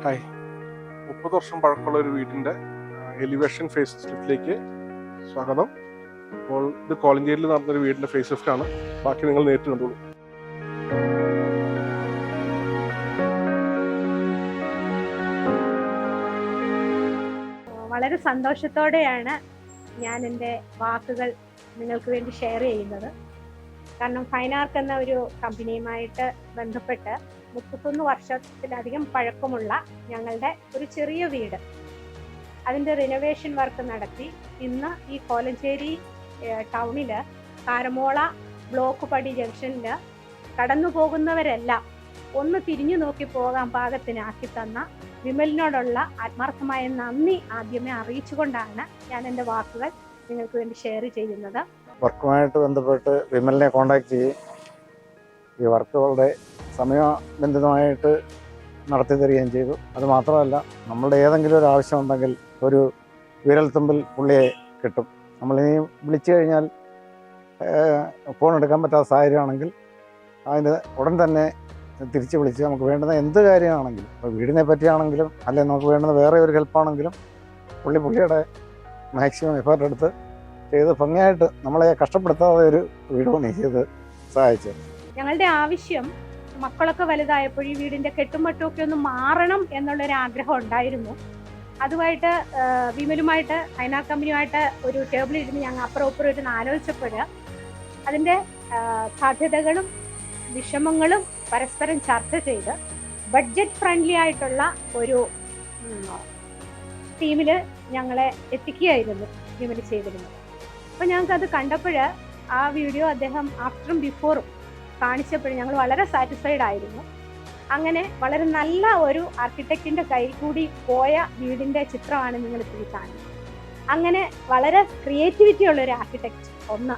Hi, 30 വർഷം പഴക്കമുള്ള ഒരു വീടിൻ്റെ എലിവേഷൻ ഫേസ് ലിഫ്റ്റിലേക്ക് സ്വാഗതം. അപ്പോൾ ഇത് കോലഞ്ചേരിയിൽ നടന്നൊരു വീടിൻ്റെ ഫേസ് ലിഫ്റ്റ് ആണ്. ബാക്കി നിങ്ങൾ നേരിട്ട് കണ്ടോളൂ. വളരെ സന്തോഷത്തോടെയാണ് ഞാൻ എൻ്റെ വാക്കുകൾ നിങ്ങൾക്ക് വേണ്ടി ഷെയർ ചെയ്യുന്നത്. കാരണം ഫൈൻ ആർക്ക് എന്ന ഒരു കമ്പനിയുമായിട്ട് ബന്ധപ്പെട്ട് 31 വർഷത്തിലധികം പഴക്കമുള്ള ഞങ്ങളുടെ ഒരു ചെറിയ വീട്, അതിൻ്റെ റിനോവേഷൻ വർക്ക് നടത്തി ഇന്ന് ഈ കോലഞ്ചേരി ടൗണിൽ കാരമോള ബ്ലോക്ക് പടി ജംഗ്ഷനിൽ കടന്നു പോകുന്നവരെല്ലാം ഒന്ന് തിരിഞ്ഞു നോക്കി പോകാൻ പാകത്തിനാക്കി തന്ന വിമലിനോടുള്ള ആത്മാർത്ഥമായ നന്ദി ആദ്യമേ അറിയിച്ചുകൊണ്ടാണ് ഞാൻ എൻ്റെ വാക്കുകൾ നിങ്ങൾക്ക് വേണ്ടി ഷെയർ ചെയ്യുന്നത്. വർക്കുമായിട്ട് ബന്ധപ്പെട്ട് വിമലിനെ കോൺടാക്ട് ചെയ്യും. ഈ വർക്കുകളുടെ സമയബന്ധിതമായിട്ട് നടത്തി തരികയും ചെയ്തു. അത് മാത്രമല്ല, നമ്മളുടെ ഏതെങ്കിലും ഒരു ആവശ്യമുണ്ടെങ്കിൽ ഒരു വിരൽത്തുമ്പിൽ പുള്ളിയെ കിട്ടും. നമ്മളിനിയും വിളിച്ചു കഴിഞ്ഞാൽ ഫോൺ എടുക്കാൻ പറ്റാത്ത സാഹചര്യമാണെങ്കിൽ അതിന് ഉടൻ തന്നെ തിരിച്ച് വിളിച്ച് നമുക്ക് വേണ്ടുന്ന എന്ത് കാര്യമാണെങ്കിലും, ഇപ്പോൾ വീടിനെ പറ്റിയാണെങ്കിലും അല്ലെങ്കിൽ നമുക്ക് വേണ്ടുന്ന വേറെ ഒരു ഹെൽപ്പാണെങ്കിലും പുള്ളിയുടെ മാക്സിമം എഫേർട്ട് എടുത്ത് ചെയ്ത് ഭംഗിയായിട്ട് നമ്മളെ കഷ്ടപ്പെടുത്താതെ ഒരു വീട് പണി ചെയ്ത് സഹായിച്ചത്. ഞങ്ങളുടെ ആവശ്യം മക്കളൊക്കെ വലുതായപ്പോൾ ഈ വീടിൻ്റെ കെട്ടുമട്ടുമൊക്കെ ഒന്ന് മാറണം എന്നുള്ളൊരു ആഗ്രഹം ഉണ്ടായിരുന്നു. അതുമായിട്ട് വിമലുമായിട്ട് ഫൈൻ ആർക്ക് കമ്പനിയുമായിട്ട് ഒരു ടേബിളിൽ ഇരുന്ന് ഞങ്ങൾ അപ്പുറം ഇപ്പുറം ഇരുന്ന് ആലോചിച്ചപ്പോൾ അതിൻ്റെ സാധ്യതകളും വിഷമങ്ങളും പരസ്പരം ചർച്ച ചെയ്ത് ബഡ്ജറ്റ് ഫ്രണ്ട്ലി ആയിട്ടുള്ള ഒരു ടീമിൽ ഞങ്ങളെ എത്തിക്കുകയായിരുന്നു വിമൽ ചെയ്തിരുന്നത്. അപ്പോൾ ഞങ്ങൾക്കത് കണ്ടപ്പോൾ ആ വീഡിയോ അദ്ദേഹം ആഫ്റ്ററും ബിഫോറും കാണിച്ചപ്പോൾ ഞങ്ങൾ വളരെ സാറ്റിസ്ഫൈഡ് ആയിരുന്നു. അങ്ങനെ വളരെ നല്ല ഒരു ആർക്കിടെക്റ്റിൻ്റെ കയ്യിൽ കൂടി പോയ വീടിൻ്റെ ചിത്രമാണ് നിങ്ങൾ ഇപ്പോൾ കാണുന്നത്. അങ്ങനെ വളരെ ക്രിയേറ്റിവിറ്റി ഉള്ളൊരു ആർക്കിടെക്റ്റ് 1,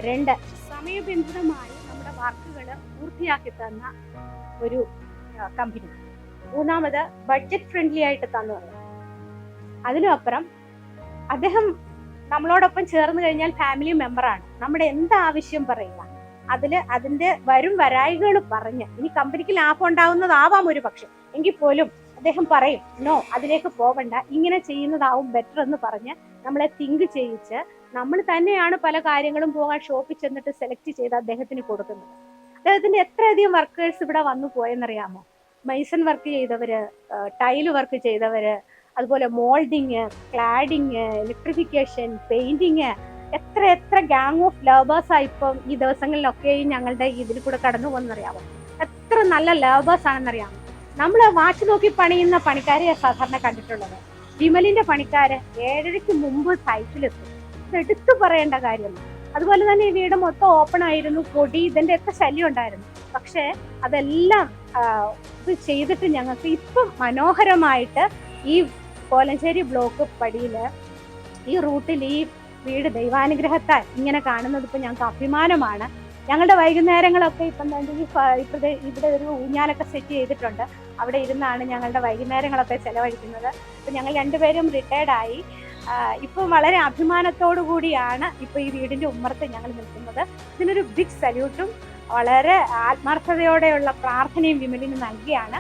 2 സമയബന്ധിതമായി നമ്മുടെ വർക്കുകൾ പൂർത്തിയാക്കി തന്ന ഒരു കമ്പനി, 3ാമത് ബഡ്ജറ്റ് ഫ്രണ്ട്ലി ആയിട്ട് തന്നത്. അതിനുമപ്പുറം അദ്ദേഹം നമ്മളോടൊപ്പം ചേർന്ന് കഴിഞ്ഞാൽ ഫാമിലി മെമ്പറാണ്. നമ്മുടെ എന്താവശ്യം പറയുക, അതിൻ്റെ വരും വരായികൾ പറഞ്ഞ് ഇനി കമ്പനിക്ക് ലാഭം ഉണ്ടാവുന്നതാവാം ഒരു പക്ഷെ, എങ്കിൽ പോലും അദ്ദേഹം പറയും നോ, അതിലേക്ക് പോവണ്ട, ഇങ്ങനെ ചെയ്യുന്നതാവും ബെറ്റർ എന്ന് പറഞ്ഞ് നമ്മളെ തിങ്ക് ചെയ്യിച്ച് നമ്മൾ തന്നെയാണ് പല കാര്യങ്ങളും പോകാൻ ഷോപ്പിൽ ചെന്നിട്ട് സെലക്ട് ചെയ്ത് അദ്ദേഹത്തിന് കൊടുക്കുന്നത്. അദ്ദേഹത്തിന്റെ എത്രയധികം വർക്കേഴ്സ് ഇവിടെ വന്നു പോയെന്നറിയാമോ? മൈസൺ വർക്ക് ചെയ്തവര്, ടൈല് വർക്ക് ചെയ്തവര്, അതുപോലെ മോൾഡിങ്, ക്ലാഡിങ്, ഇലക്ട്രിഫിക്കേഷൻ, പെയിന്റിങ്, എത്ര ഗാങ് ഓഫ് ലേബേഴ്സാണ് ഇപ്പം ഈ ദിവസങ്ങളിലൊക്കെയും ഞങ്ങളുടെ ഇതിൽ കൂടെ കടന്നു പോകുന്നറിയാമോ? എത്ര നല്ല ലേബേഴ്സ് ആണെന്നറിയാമോ? നമ്മൾ വാച്ച് നോക്കി പണിയുന്ന പണിക്കാരെയാണ് സാധാരണ കണ്ടിട്ടുള്ളത്. വിമലിന്റെ പണിക്കാര് 7:30 മുമ്പ് സൈറ്റിലെത്തും. ഇത് എടുത്തു പറയേണ്ട കാര്യം. അതുപോലെ തന്നെ ഈ വീട് മൊത്തം ഓപ്പൺ ആയിരുന്നു, പൊടി ഇതിന്റെ ഒക്കെ ശല്യം ഉണ്ടായിരുന്നു. പക്ഷെ അതെല്ലാം ഇത് ചെയ്തിട്ട് ഞങ്ങൾക്ക് ഇപ്പം മനോഹരമായിട്ട് ഈ കോലഞ്ചേരി ബ്ലോക്ക് പടിയിൽ ഈ റൂട്ടിൽ ഈ വീട് ദൈവാനുഗ്രഹത്താൽ ഇങ്ങനെ കാണുന്നത് ഇപ്പം ഞങ്ങൾക്ക് അഭിമാനമാണ്. ഞങ്ങളുടെ വൈകുന്നേരങ്ങളൊക്കെ ഇപ്പം ഇവിടെ ഒരു ഊഞ്ഞാലൊക്കെ സെറ്റ് ചെയ്തിട്ടുണ്ട്. അവിടെ ഇരുന്നാണ് ഞങ്ങളുടെ വൈകുന്നേരങ്ങളൊക്കെ ചെലവഴിക്കുന്നത്. ഇപ്പം ഞങ്ങൾ 2 പേരും റിട്ടയർഡായി. ഇപ്പം വളരെ അഭിമാനത്തോടു കൂടിയാണ് ഇപ്പോൾ ഈ വീടിൻ്റെ ഉമ്മറത്ത് ഞങ്ങൾ നിൽക്കുന്നത്. ഇതിനൊരു ബിഗ് സല്യൂട്ടും വളരെ ആത്മാർത്ഥതയോടെയുള്ള പ്രാർത്ഥനയും വിമലിന് നൽകിയാണ്.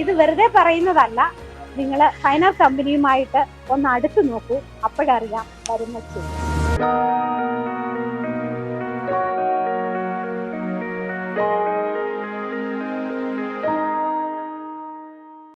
ഇത് വെറുതെ പറയുന്നതല്ല. നിങ്ങൾ ഫൈൻ ആർക്ക് കമ്പനിയുമായിട്ട് ഒന്ന് അടുത്ത് നോക്കൂ, അപ്പോഴറിയാം വരുന്ന ചെയ്യും.